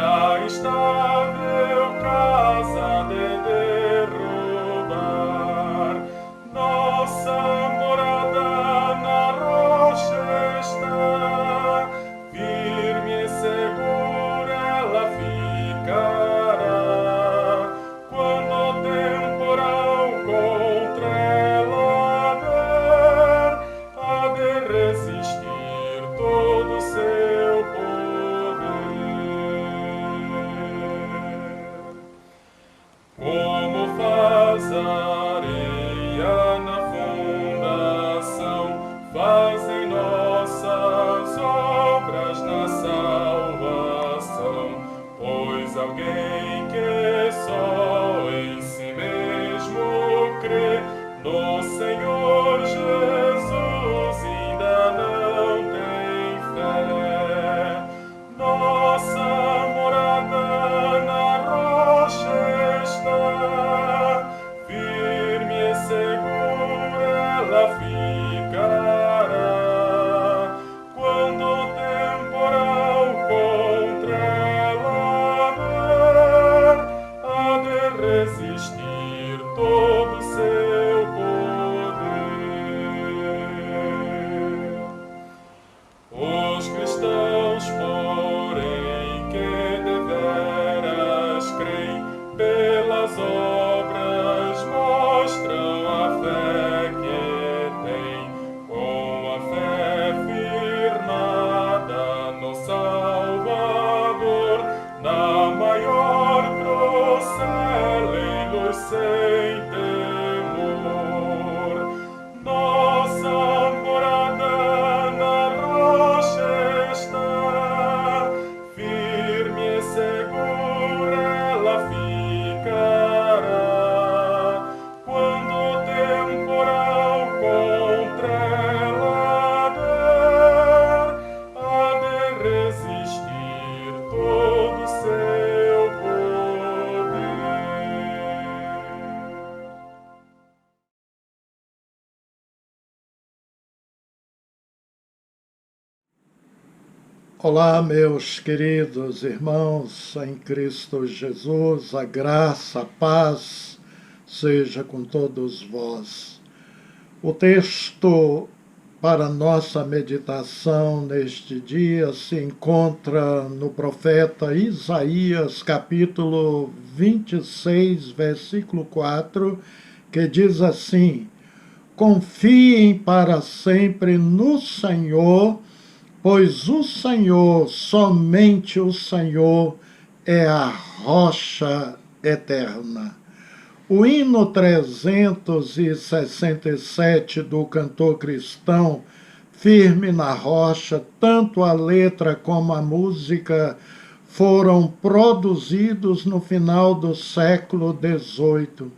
a estável casa de derrubar. Nossa morada na rocha está, firme e segura ela ficará. Quando o temporal contra ela der, há de resistir todo o seu poder. Como faz a areia na fundação, fazem nossas obras na salvação. Pois alguém que só em si mesmo crê no Senhor Jesus ainda não tem fé. Nossa morada na rocha está, firme e segura ela ficará. Quando o temporal contra ela der, há de resistir todo o seu poder. Os cristãos, porém, que deveras creem, pelas obras mostram a fé que têm. Com a fé firmada no Salvador, na maior prosselim-los sem temor. Nossa morada na rocha está, firme e segura ela ficará. Quando o temporal contra ela der, há de resistir todo o seu poder. Olá, meus queridos irmãos em Cristo Jesus, a graça, a paz seja com todos vós. O texto para nossa meditação neste dia se encontra no profeta Isaías, capítulo 26, versículo 4, que diz assim: confiem para sempre no Senhor, pois o Senhor, somente o Senhor, é a rocha eterna. O hino 367 do cantor cristão, Firme na Rocha, tanto a letra como a música foram produzidos no final do século XVIII.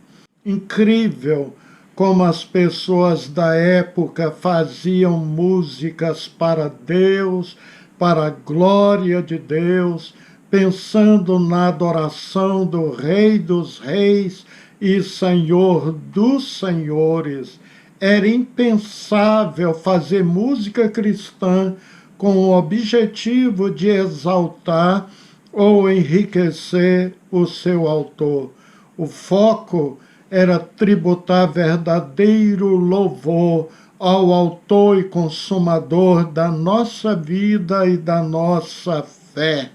Incrível como as pessoas da época faziam músicas para Deus, para a glória de Deus, pensando na adoração do Rei dos Reis e Senhor dos Senhores. Era impensável fazer música cristã com o objetivo de exaltar ou enriquecer o seu autor. O foco era tributar verdadeiro louvor ao autor e consumador da nossa vida e da nossa fé.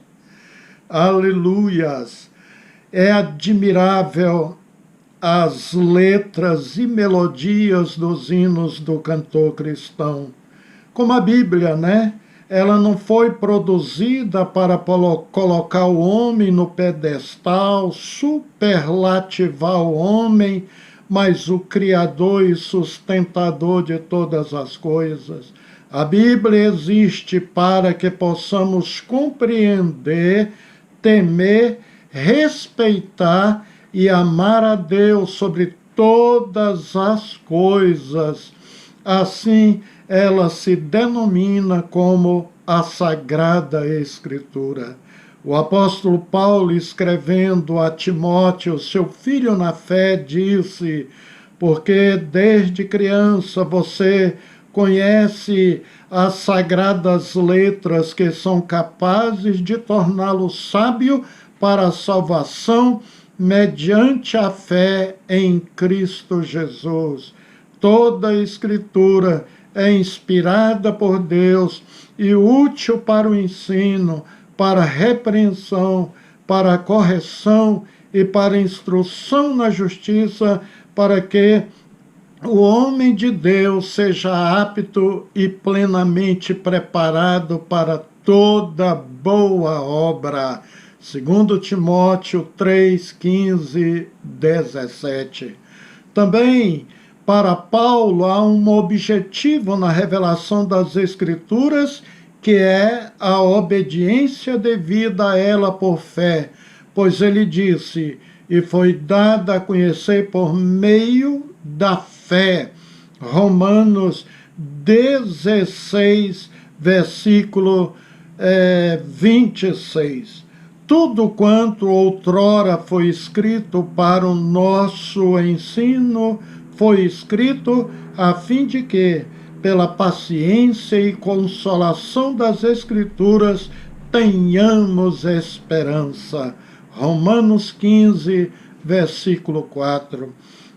Aleluias! É admirável as letras e melodias dos hinos do cantor cristão. Como a Bíblia, né? Ela não foi produzida para colocar o homem no pedestal, superlativar o homem, mas o Criador e sustentador de todas as coisas. A Bíblia existe para que possamos compreender, temer, respeitar e amar a Deus sobre todas as coisas. Assim, ela se denomina como a Sagrada Escritura. O apóstolo Paulo, escrevendo a Timóteo, seu filho na fé, disse: porque desde criança você conhece as sagradas letras que são capazes de torná-lo sábio para a salvação mediante a fé em Cristo Jesus. Toda a Escritura é inspirada por Deus e útil para o ensino, para a repreensão, para a correção e para a instrução na justiça, para que o homem de Deus seja apto e plenamente preparado para toda boa obra. 2 Timóteo 3, 15, 17. Também, para Paulo, há um objetivo na revelação das Escrituras, que é a obediência devida a ela por fé, pois ele disse, e foi dada a conhecer por meio da fé. Romanos 16, versículo 26. Tudo quanto outrora foi escrito para o nosso ensino, foi escrito a fim de que, pela paciência e consolação das Escrituras, tenhamos esperança. Romanos 15, versículo 4.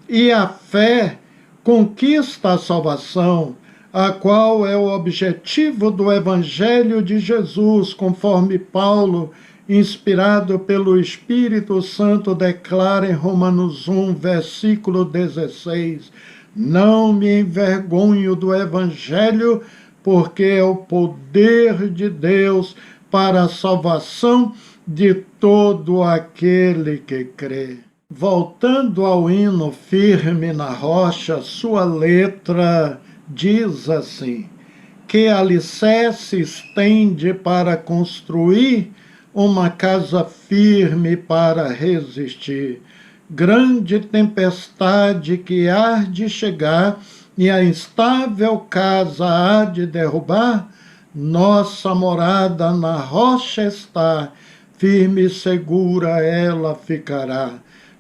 E a fé conquista a salvação, a qual é o objetivo do Evangelho de Jesus, conforme Paulo, inspirado pelo Espírito Santo, declara em Romanos 1, versículo 16, não me envergonho do Evangelho, porque é o poder de Deus para a salvação de todo aquele que crê. Voltando ao hino Firme na Rocha, sua letra diz assim, que alicerces tende para construir uma casa firme para resistir. Grande tempestade que há de chegar e a instável casa há de derrubar, nossa morada na rocha está, firme e segura ela ficará.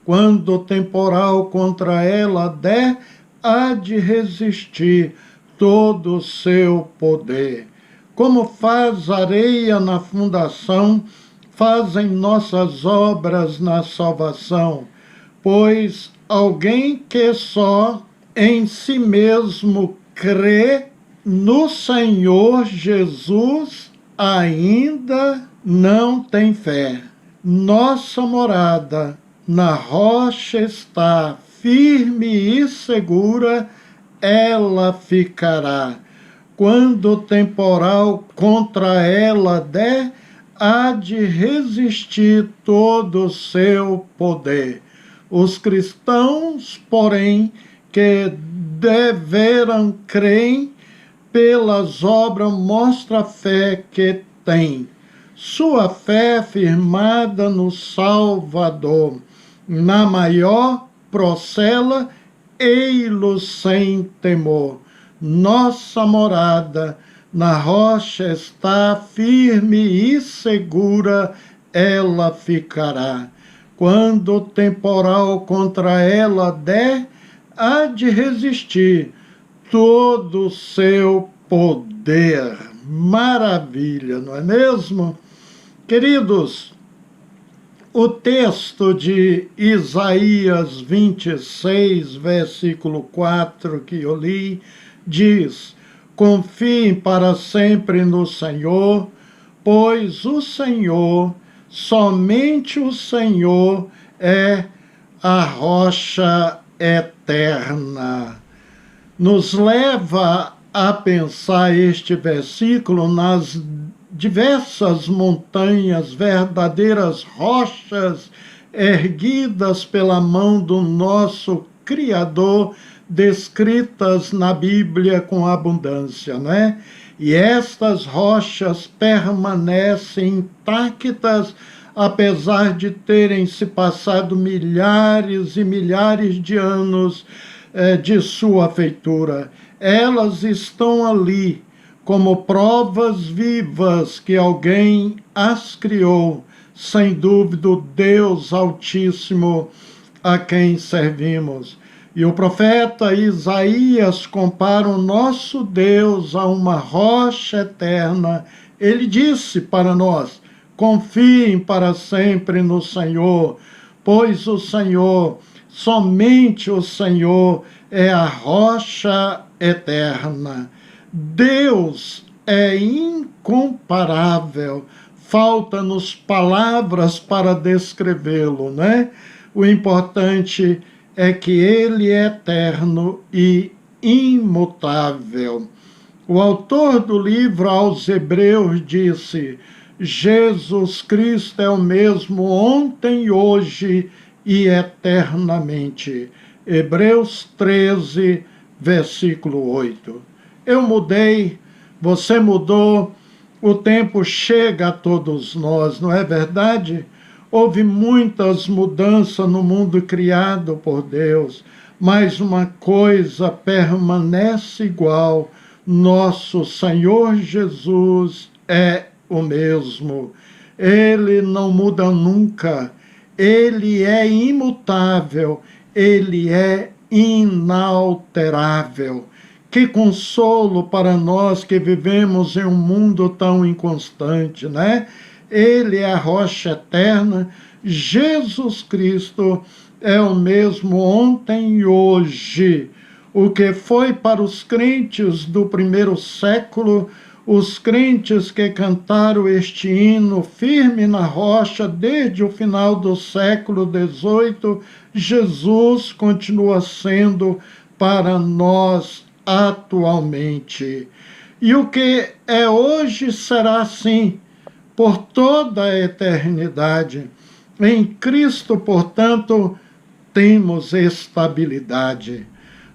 Quando o temporal contra ela der, há de resistir todo o seu poder. Como faz areia na fundação, fazem nossas obras na salvação, pois alguém que só em si mesmo crê no Senhor Jesus ainda não tem fé. Nossa morada na rocha está, firme e segura ela ficará. Quando o temporal contra ela der, há de resistir todo o seu poder. Os cristãos, porém, que deveram crer pelas obras, mostra a fé que tem. Sua fé firmada no Salvador, na maior procela, ei-lo sem temor. Nossa morada na rocha está, firme e segura ela ficará. Quando o temporal contra ela der, há de resistir todo o seu poder. Maravilha, não é mesmo? Queridos, o texto de Isaías 26, versículo 4, que eu li, diz, confiem para sempre no Senhor, pois o Senhor, somente o Senhor, é a rocha eterna. Nos leva a pensar este versículo nas diversas montanhas, verdadeiras rochas erguidas pela mão do nosso Criador, descritas na Bíblia com abundância, né? E estas rochas permanecem intactas, apesar de terem se passado milhares e milhares de anos de sua feitura. Elas estão ali como provas vivas que alguém as criou, sem dúvida o Deus Altíssimo a quem servimos. E o profeta Isaías compara o nosso Deus a uma rocha eterna. Ele disse para nós: confiem para sempre no Senhor, pois o Senhor, somente o Senhor, é a rocha eterna. Deus é incomparável. Falta-nos palavras para descrevê-lo, né? O importante é que ele é eterno e imutável. O autor do livro aos Hebreus disse: Jesus Cristo é o mesmo ontem, hoje e eternamente. Hebreus 13, versículo 8. Eu mudei, você mudou, o tempo chega a todos nós, não é verdade? Houve muitas mudanças no mundo criado por Deus, mas uma coisa permanece igual: nosso Senhor Jesus é o mesmo. Ele não muda nunca, ele é imutável, ele é inalterável. Que consolo para nós que vivemos em um mundo tão inconstante, né? Ele é a rocha eterna. Jesus Cristo é o mesmo ontem e hoje. O que foi para os crentes do primeiro século, os crentes que cantaram este hino firme na rocha desde o final do século XVIII, Jesus continua sendo para nós atualmente. E o que é hoje será assim por toda a eternidade. Em Cristo, portanto, temos estabilidade.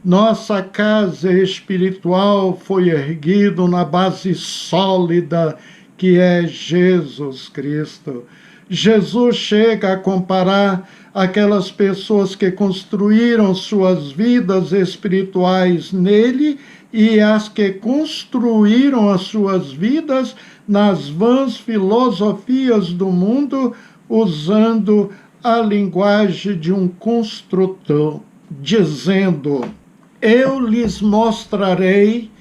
Nossa casa espiritual foi erguida na base sólida que é Jesus Cristo. Jesus chega a comparar aquelas pessoas que construíram suas vidas espirituais nele e as que construíram as suas vidas nas vãs filosofias do mundo, usando a linguagem de um construtor, dizendo: eu lhes mostrarei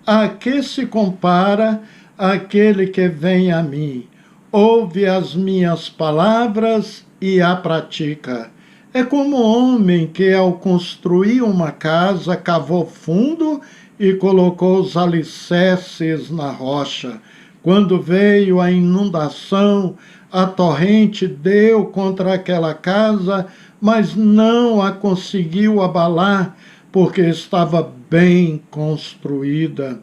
a que se compara aquele que vem a mim. Ouve as minhas palavras e a pratica. É como o homem que, ao construir uma casa, cavou fundo e colocou os alicerces na rocha. Quando veio a inundação, a torrente deu contra aquela casa, mas não a conseguiu abalar, porque estava bem construída.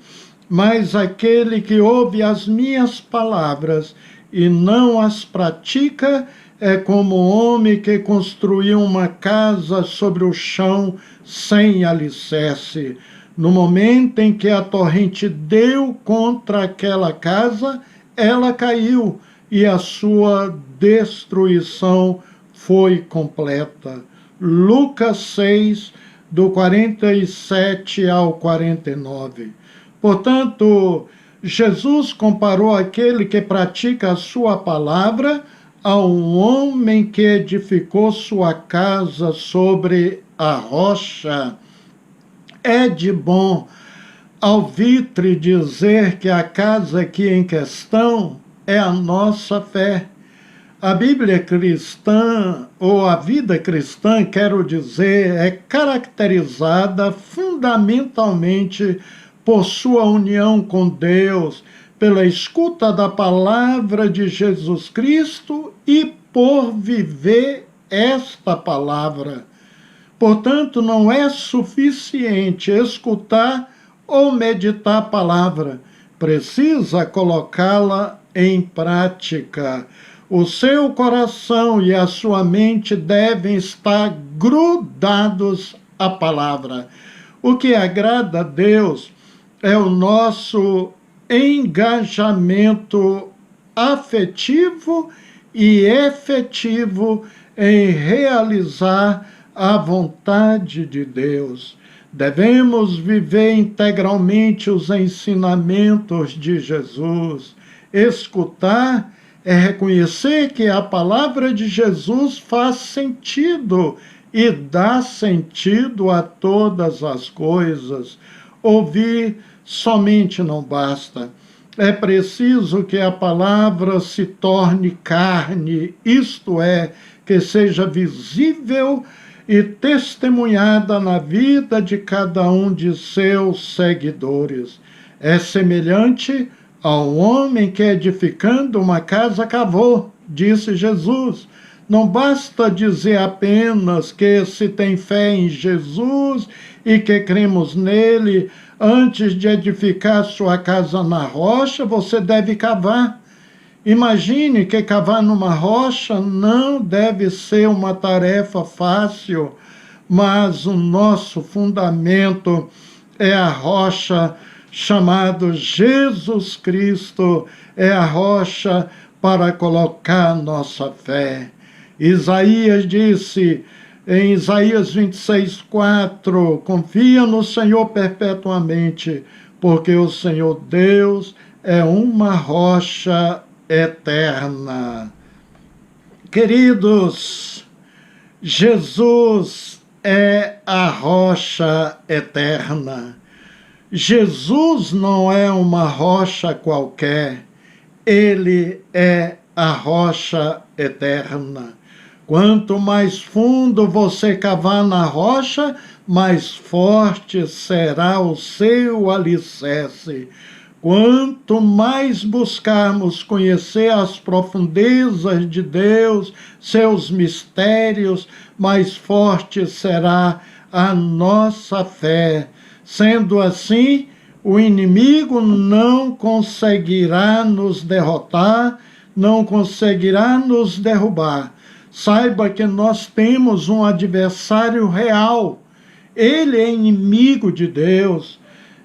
Mas aquele que ouve as minhas palavras e não as pratica é como o homem que construiu uma casa sobre o chão sem alicerce. No momento em que a torrente deu contra aquela casa, ela caiu e a sua destruição foi completa. Lucas 6, do 47 ao 49. Portanto, Jesus comparou aquele que pratica a sua palavra a um homem que edificou sua casa sobre a rocha. É de bom alvitre dizer que a casa aqui em questão é a nossa fé. A Bíblia cristã, ou a vida cristã, quero dizer, é caracterizada fundamentalmente por sua união com Deus, pela escuta da palavra de Jesus Cristo e por viver esta palavra. Portanto, não é suficiente escutar ou meditar a palavra, precisa colocá-la em prática. O seu coração e a sua mente devem estar grudados à palavra. O que agrada a Deus é o nosso engajamento afetivo e efetivo em realizar a vontade de Deus. Devemos viver integralmente os ensinamentos de Jesus. Escutar é reconhecer que a palavra de Jesus faz sentido e dá sentido a todas as coisas. Ouvir somente não basta. É preciso que a palavra se torne carne, isto é, que seja visível e testemunhada na vida de cada um de seus seguidores. É semelhante ao homem que, edificando uma casa, cavou, disse Jesus. Não basta dizer apenas que se tem fé em Jesus e que cremos nele. Antes de edificar sua casa na rocha, você deve cavar. Imagine que cavar numa rocha não deve ser uma tarefa fácil, mas o nosso fundamento é a rocha chamado Jesus Cristo, é a rocha para colocar nossa fé. Isaías disse, em Isaías 26:4, confia no Senhor perpetuamente, porque o Senhor Deus é uma rocha eterna. Queridos, Jesus é a rocha eterna. Jesus não é uma rocha qualquer, ele é a rocha eterna. Quanto mais fundo você cavar na rocha, mais forte será o seu alicerce. Quanto mais buscarmos conhecer as profundezas de Deus, seus mistérios, mais forte será a nossa fé. Sendo assim, o inimigo não conseguirá nos derrotar, não conseguirá nos derrubar. Saiba que nós temos um adversário real. Ele é inimigo de Deus,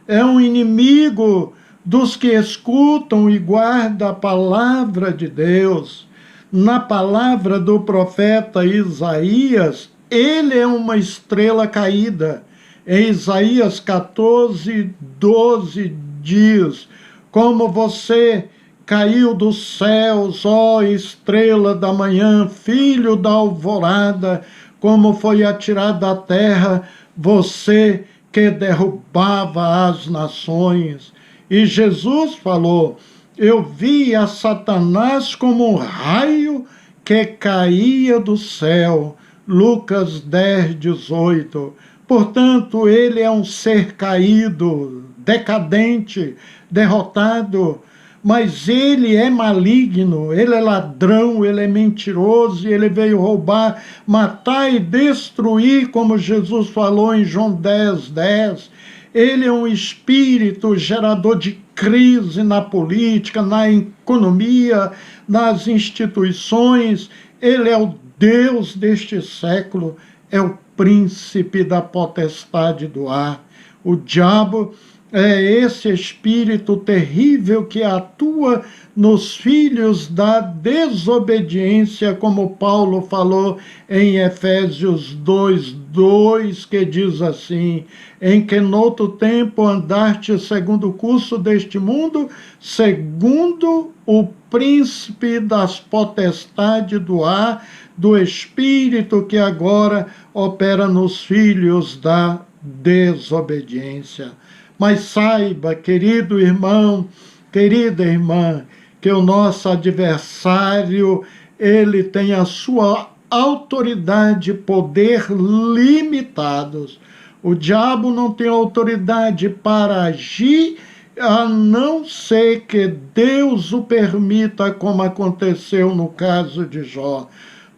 é um inimigo dos que escutam e guardam a palavra de Deus. Na palavra do profeta Isaías, ele é uma estrela caída. Em Isaías 14:12 diz, como você caiu dos céus, ó estrela da manhã, filho da alvorada, como foi atirado à terra, você que derrubava as nações. E Jesus falou, eu vi a Satanás como um raio que caía do céu. Lucas 10:18. Portanto, ele é um ser caído, decadente, derrotado, mas ele é maligno, ele é ladrão, ele é mentiroso, e ele veio roubar, matar e destruir, como Jesus falou em João 10:10. Ele é um espírito gerador de crise na política, na economia, nas instituições. Ele é o Deus deste século, é o príncipe da potestade do ar. O diabo é esse espírito terrível que atua nos filhos da desobediência, como Paulo falou em Efésios 2:2, que diz assim, em que noutro tempo andaste segundo o curso deste mundo, segundo o príncipe das potestades do ar, do espírito que agora opera nos filhos da desobediência. Mas saiba, querido irmão, querida irmã, que o nosso adversário, ele tem a sua autoridade e poder limitados. O diabo não tem autoridade para agir, a não ser que Deus o permita, como aconteceu no caso de Jó.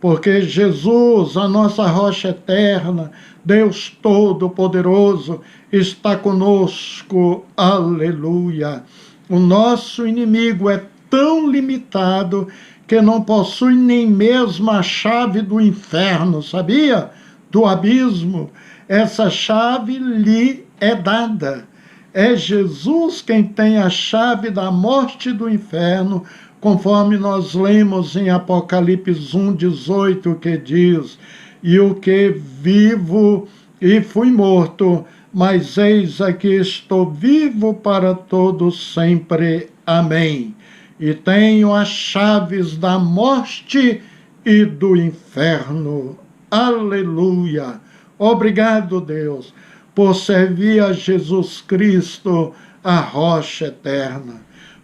Porque Jesus, a nossa rocha eterna, Deus Todo-Poderoso, está conosco, aleluia. O nosso inimigo é tão limitado que não possui nem mesmo a chave do inferno, sabia? Do abismo. Essa chave lhe é dada. É Jesus quem tem a chave da morte e do inferno, conforme nós lemos em Apocalipse 1:18, que diz, e o que vivo e fui morto, mas eis aqui estou vivo para todos sempre. Amém. E tenho as chaves da morte e do inferno. Aleluia! Obrigado, Deus, por servir a Jesus Cristo, a rocha eterna.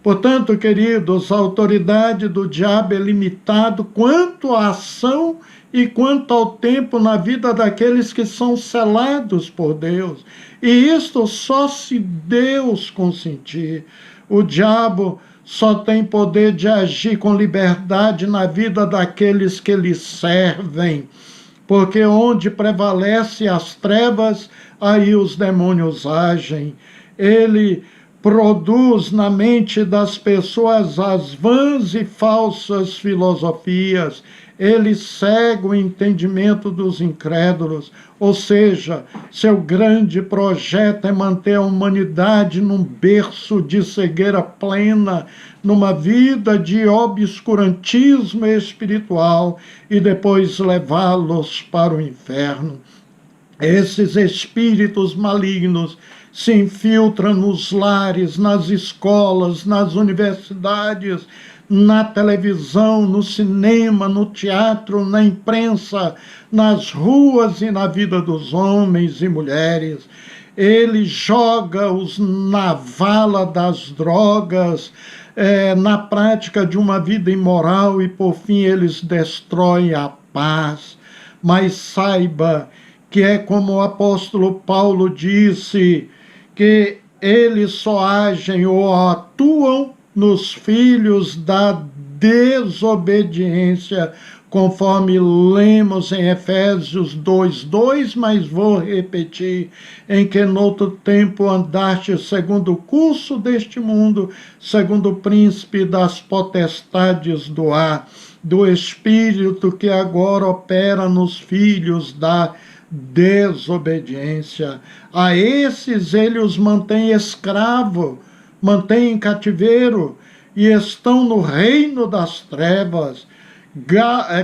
Portanto, queridos, a autoridade do diabo é limitada quanto à ação e quanto ao tempo na vida daqueles que são selados por Deus. E isto só se Deus consentir. O diabo só tem poder de agir com liberdade na vida daqueles que lhe servem. Porque onde prevalece as trevas, aí os demônios agem. Ele produz na mente das pessoas as vãs e falsas filosofias. Ele cega o entendimento dos incrédulos, ou seja, seu grande projeto é manter a humanidade num berço de cegueira plena, numa vida de obscurantismo espiritual e depois levá-los para o inferno. Esses espíritos malignos se infiltram nos lares, nas escolas, nas universidades, na televisão, no cinema, no teatro, na imprensa, nas ruas e na vida dos homens e mulheres. Ele joga-os na vala das drogas, na prática de uma vida imoral, e por fim eles destroem a paz. Mas saiba que é como o apóstolo Paulo disse, que eles só agem ou atuam nos filhos da desobediência, conforme lemos em Efésios 2:2, mas vou repetir, em que noutro tempo andaste segundo o curso deste mundo, segundo o príncipe das potestades do ar, do espírito que agora opera nos filhos da desobediência. A esses ele os mantém escravo, mantém em cativeiro, e estão no reino das trevas.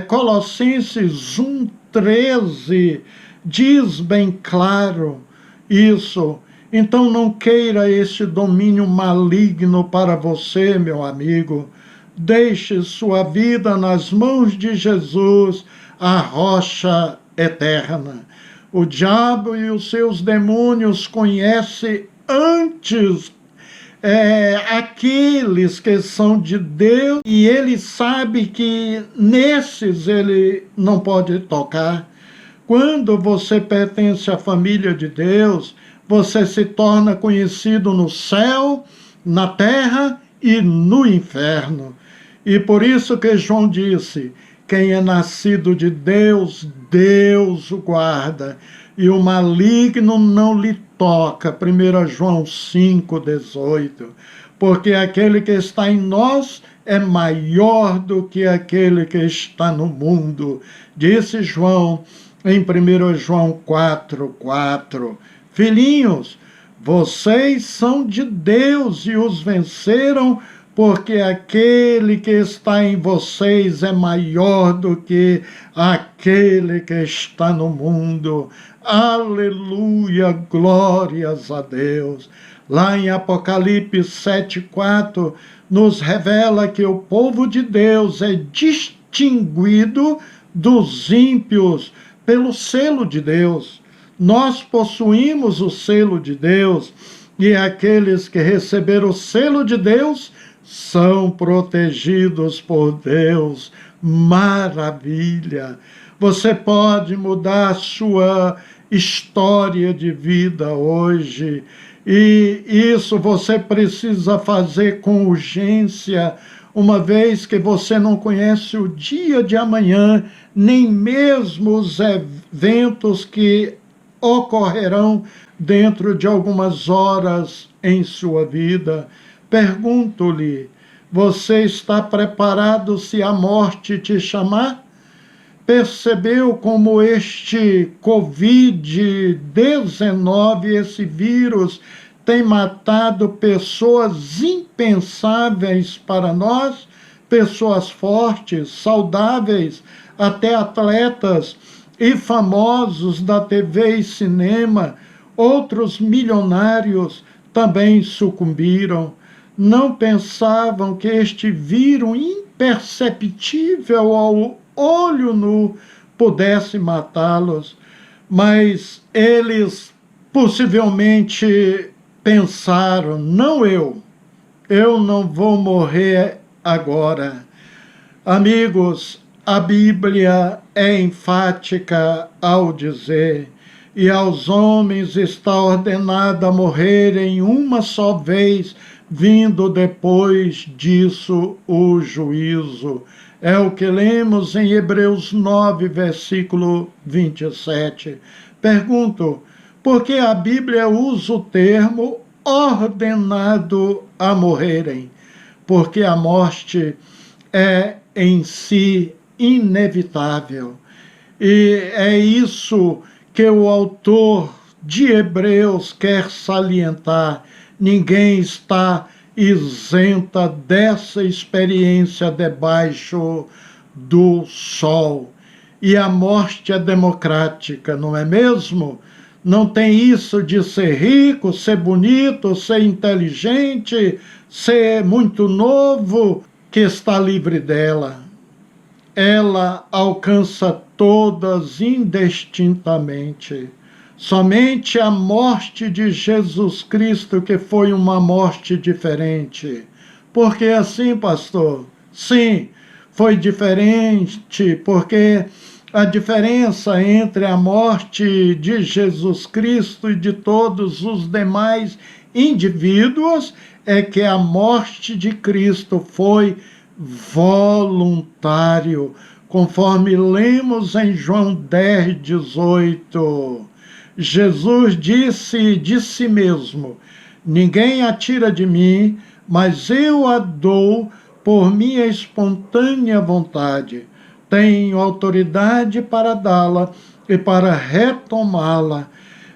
Colossenses 1:13 diz bem claro isso. Então não queira esse domínio maligno para você, meu amigo. Deixe sua vida nas mãos de Jesus, a rocha eterna. O diabo e os seus demônios conhecem antes aqueles que são de Deus, e ele sabe que nesses ele não pode tocar. Quando você pertence à família de Deus, você se torna conhecido no céu, na terra e no inferno. E por isso que João disse, quem é nascido de Deus, Deus o guarda, e o maligno não lhe toca. 1 João 5:18. Porque aquele que está em nós é maior do que aquele que está no mundo. Disse João em 1 João 4:4. Filhinhos, vocês são de Deus e os venceram, porque aquele que está em vocês é maior do que aquele que está no mundo. Aleluia, glórias a Deus. Lá em Apocalipse 7:4, nos revela que o povo de Deus é distinguido dos ímpios pelo selo de Deus. Nós possuímos o selo de Deus, e aqueles que receberam o selo de Deus são protegidos por Deus. Maravilha! Você pode mudar a sua história de vida hoje, e isso você precisa fazer com urgência, uma vez que você não conhece o dia de amanhã, nem mesmo os eventos que ocorrerão dentro de algumas horas em sua vida. Pergunto-lhe, você está preparado se a morte te chamar? Percebeu como este Covid-19, esse vírus, tem matado pessoas impensáveis para nós, pessoas fortes, saudáveis, até atletas e famosos da TV e cinema, outros milionários também sucumbiram. Não pensavam que este vírus imperceptível ao olho nu pudesse matá-los, mas eles possivelmente pensaram: não eu não vou morrer agora. Amigos, a Bíblia é enfática ao dizer: e aos homens está ordenado a morrerem uma só vez, vindo depois disso o juízo. É o que lemos em Hebreus 9, versículo 27. Pergunto, por que a Bíblia usa o termo ordenado a morrerem? Porque a morte é em si inevitável. E é isso que o autor de Hebreus quer salientar. Ninguém está isenta dessa experiência debaixo do sol. E a morte é democrática, não é mesmo? Não tem isso de ser rico, ser bonito, ser inteligente, ser muito novo, que está livre dela. Ela alcança todas indistintamente. Somente a morte de Jesus Cristo que foi uma morte diferente. Por que assim, pastor? Sim, foi diferente, porque a diferença entre a morte de Jesus Cristo e de todos os demais indivíduos é que a morte de Cristo foi voluntário, conforme lemos em João 10, 18. Jesus disse de si mesmo: ninguém a tira de mim, mas eu a dou por minha espontânea vontade. Tenho autoridade para dá-la e para retomá-la.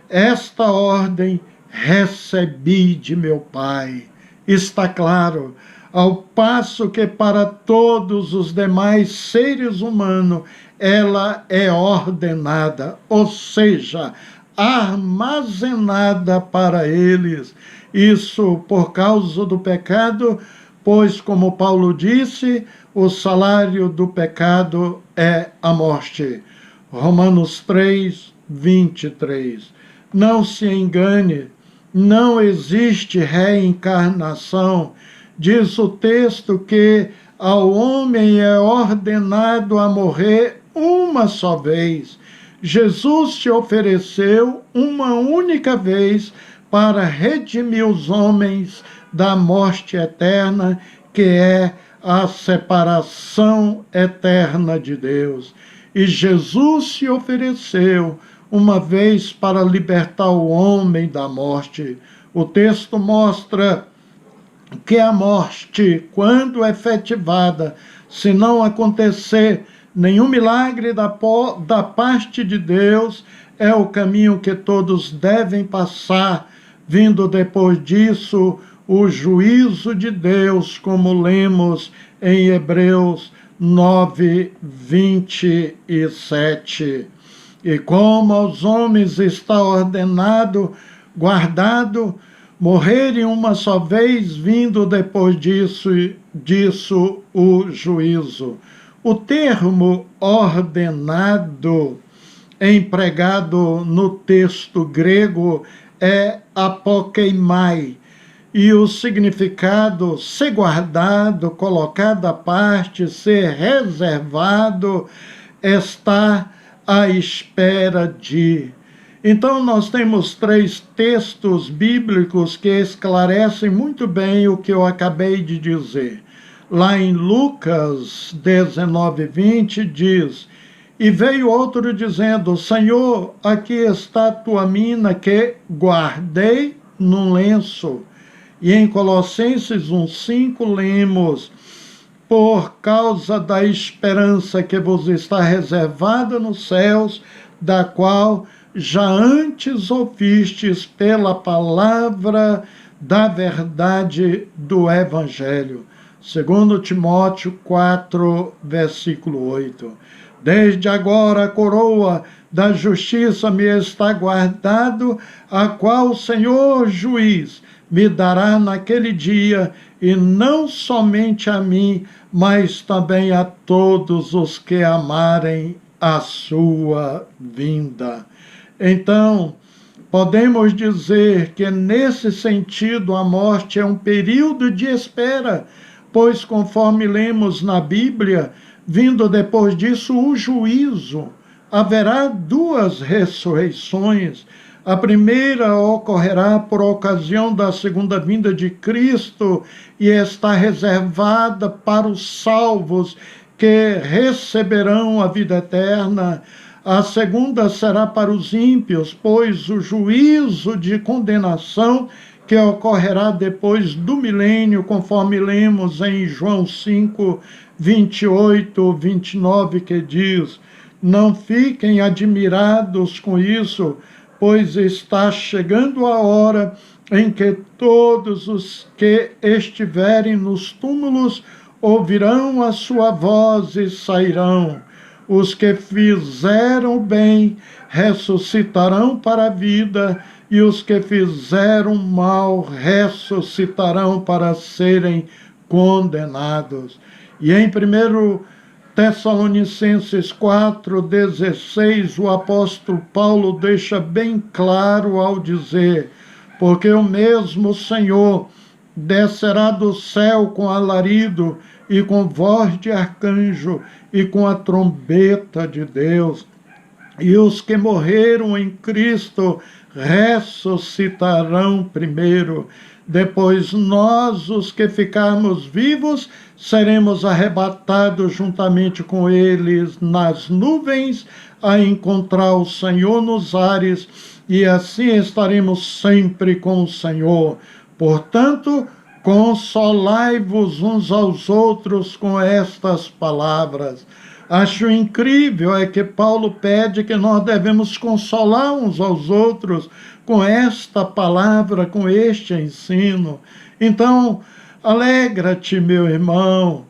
Esta ordem recebi de meu Pai. Está claro, ao passo que para todos os demais seres humanos ela é ordenada, ou seja, armazenada para eles. Isso por causa do pecado, pois, como Paulo disse, o salário do pecado é a morte. Romanos 3, 23. Não se engane, não existe reencarnação. Diz o texto que ao homem é ordenado a morrer uma só vez. Jesus se ofereceu uma única vez para redimir os homens da morte eterna, que é a separação eterna de Deus. E Jesus se ofereceu uma vez para libertar o homem da morte. O texto mostra que a morte, quando efetivada, se não acontecer nenhum milagre da parte de Deus, é o caminho que todos devem passar, vindo depois disso o juízo de Deus, como lemos em Hebreus 9, 27. E como aos homens está ordenado, guardado, morrerem uma só vez, vindo depois disso o juízo. O termo ordenado, empregado no texto grego, é apokeimai, e o significado ser guardado, colocado à parte, ser reservado, estar à espera de. Então nós temos 3 textos bíblicos que esclarecem muito bem o que eu acabei de dizer. Lá em Lucas 19, 20 diz: e veio outro dizendo: Senhor, aqui está a tua mina que guardei num lenço. E em Colossenses 1,5 lemos: por causa da esperança que vos está reservada nos céus, da qual já antes ouvistes pela palavra da verdade do Evangelho. 2 Timóteo 4, versículo 8. Desde agora a coroa da justiça me está guardado, a qual o Senhor juiz me dará naquele dia, e não somente a mim, mas também a todos os que amarem a sua vinda. Então, podemos dizer que nesse sentido a morte é um período de espera, pois conforme lemos na Bíblia, vindo depois disso o juízo. Haverá duas ressurreições. A primeira ocorrerá por ocasião da segunda vinda de Cristo e está reservada para os salvos que receberão a vida eterna. A segunda será para os ímpios, pois o juízo de condenação que ocorrerá depois do milênio, conforme lemos em João 5, 28, 29, que diz: não fiquem admirados com isso, pois está chegando a hora em que todos os que estiverem nos túmulos ouvirão a sua voz e sairão. Os que fizeram bem ressuscitarão para a vida, e os que fizeram mal ressuscitarão para serem condenados. E em 1 Tessalonicenses 4,16, o apóstolo Paulo deixa bem claro ao dizer: porque o mesmo Senhor descerá do céu com alarido e com voz de arcanjo e com a trombeta de Deus, e os que morreram em Cristo ressuscitarão primeiro. Depois nós, os que ficarmos vivos, seremos arrebatados juntamente com eles nas nuvens a encontrar o Senhor nos ares, e assim estaremos sempre com o Senhor. Portanto, consolai-vos uns aos outros com estas palavras. Acho incrível é que Paulo pede que nós devemos consolar uns aos outros com esta palavra, com este ensino. Então, alegra-te, meu irmão,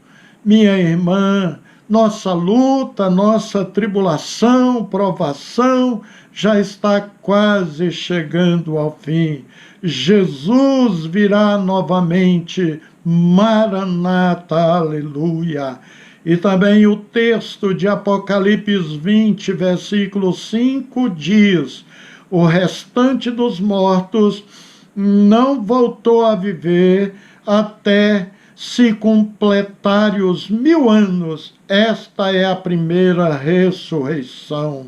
minha irmã, nossa luta, nossa tribulação, provação já está quase chegando ao fim. Jesus virá novamente, Maranata, aleluia. E também o texto de Apocalipse 20, versículo 5 diz: o restante dos mortos não voltou a viver até se completarem os 1000 anos. Esta é a primeira ressurreição.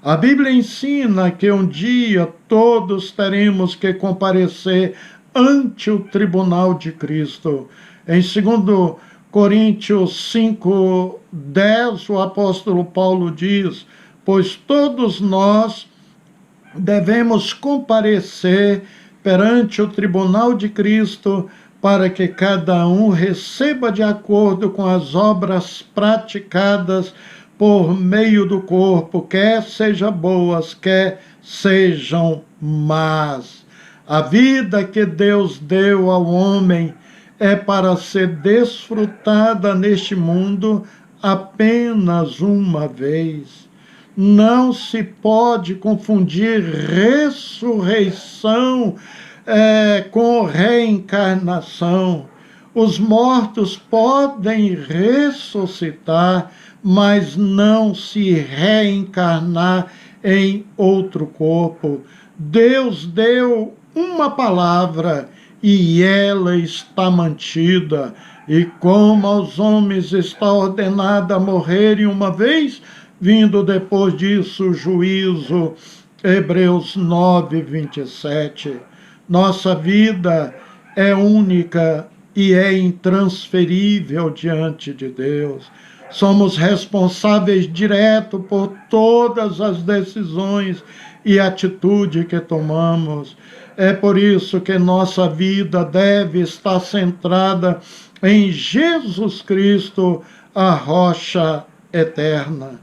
A Bíblia ensina que um dia todos teremos que comparecer ante o tribunal de Cristo. Em 2 Coríntios 5, 10, o apóstolo Paulo diz: pois todos nós devemos comparecer perante o tribunal de Cristo, para que cada um receba de acordo com as obras praticadas por meio do corpo, quer sejam boas, quer sejam más. A vida que Deus deu ao homem é para ser desfrutada neste mundo apenas uma vez. Não se pode confundir ressurreição com reencarnação. Os mortos podem ressuscitar, mas não se reencarnar em outro corpo. Deus deu uma palavra e ela está mantida. E como aos homens está ordenado a morrerem uma vez, vindo depois disso o juízo. Hebreus 9, 27. Nossa vida é única e é intransferível diante de Deus. Somos responsáveis direto por todas as decisões e atitudes que tomamos. É por isso que nossa vida deve estar centrada em Jesus Cristo, a rocha eterna.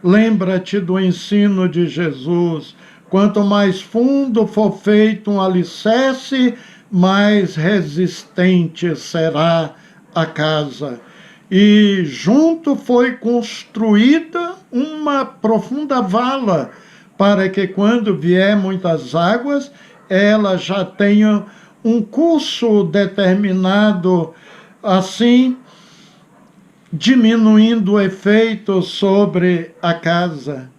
Lembra-te do ensino de Jesus: quanto mais fundo for feito um alicerce, mais resistente será a casa. E junto foi construída uma profunda vala, para que quando vier muitas águas, ela já tenha um curso determinado. Assim, diminuindo o efeito sobre a casa.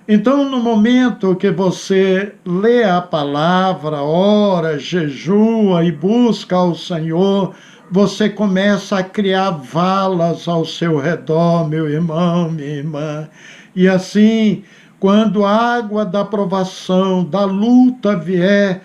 Então, no momento que você lê a palavra, ora, jejua e busca ao Senhor, você começa a criar valas ao seu redor, meu irmão, minha irmã. E assim, quando a água da provação, da luta vier,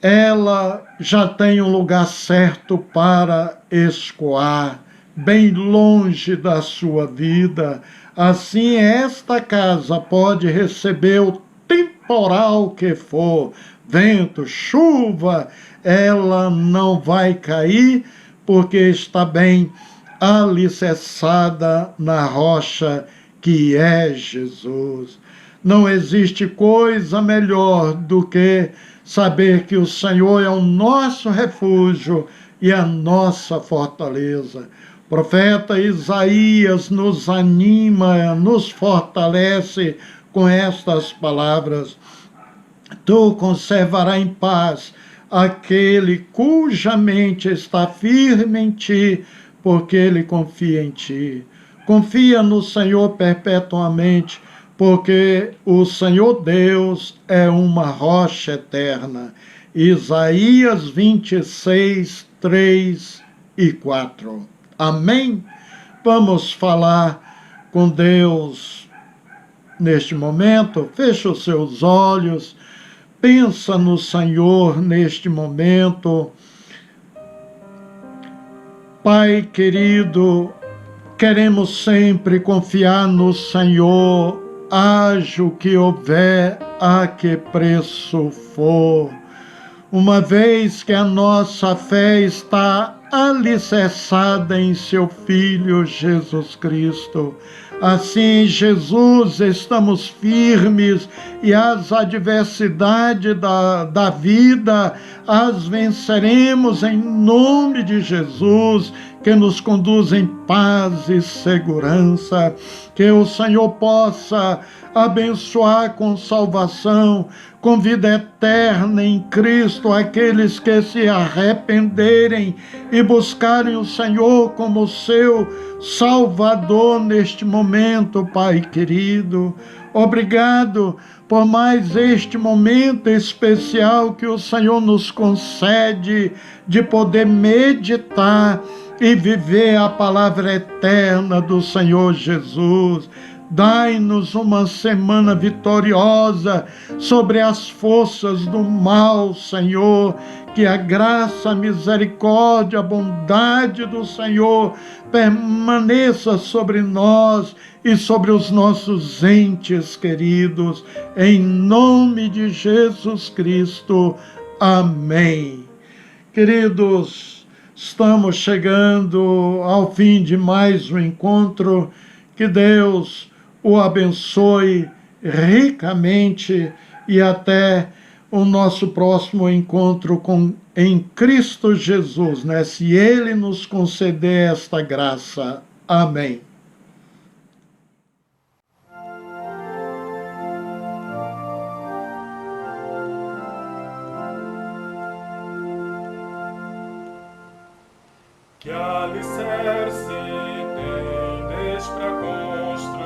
ela já tem um lugar certo para escoar, bem longe da sua vida. Assim, esta casa pode receber o temporal que for, vento, chuva, ela não vai cair, porque está bem alicerçada na rocha que é Jesus. Não existe coisa melhor do que saber que o Senhor é o nosso refúgio e a nossa fortaleza. O profeta Isaías nos anima, nos fortalece com estas palavras: tu conservarás em paz aquele cuja mente está firme em ti, porque ele confia em ti. Confia no Senhor perpetuamente, porque o Senhor Deus é uma rocha eterna. Isaías 26, 3 e 4. Amém? Vamos falar com Deus neste momento. Feche os seus olhos, pensa no Senhor neste momento. Pai querido, queremos sempre confiar no Senhor, haja o que houver, a que preço for. Uma vez que a nossa fé está alicerçada em seu Filho Jesus Cristo, assim, Jesus, estamos firmes e as adversidades da vida as venceremos em nome de Jesus, que nos conduz em paz e segurança. Que o Senhor possa abençoar com salvação, com vida eterna em Cristo, aqueles que se arrependerem e buscarem o Senhor como seu Salvador neste momento, Pai querido. Obrigado por mais este momento especial que o Senhor nos concede de poder meditar e viver a palavra eterna do Senhor Jesus. Dai-nos uma semana vitoriosa sobre as forças do mal, Senhor. Que a graça, a misericórdia, a bondade do Senhor permaneça sobre nós e sobre os nossos entes queridos. Em nome de Jesus Cristo. Amém. Queridos, estamos chegando ao fim de mais um encontro. Que Deus o abençoe ricamente e até o nosso próximo encontro em Cristo Jesus, né? Se Ele nos conceder esta graça. Amém. Que alicerce tendes para construir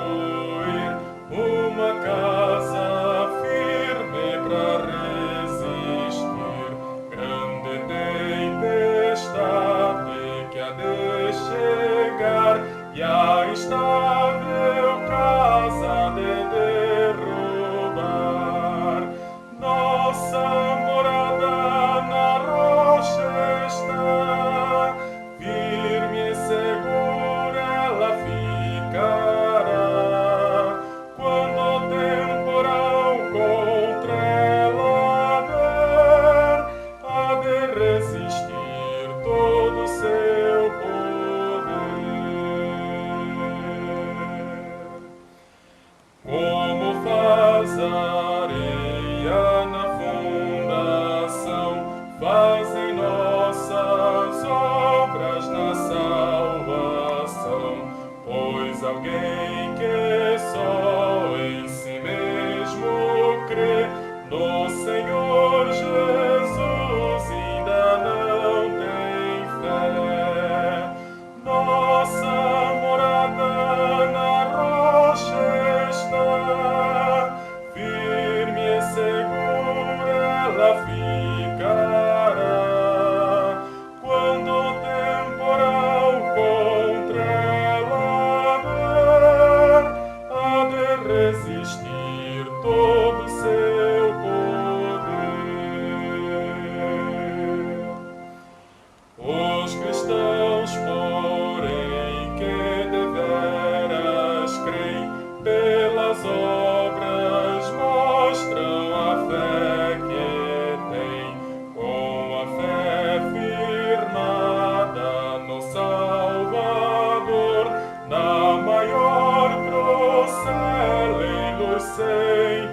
uma casa firme para resistir grande tempestade que há de chegar, e a estável casa de derrubar. Nossa morada na rocha está, firme e segura. resistir todo o seu poder. Os cristãos, porém, que deveras creem, pelas obras mostram a fé que têm, com a fé firmada no Salvador, na maior procele luz sem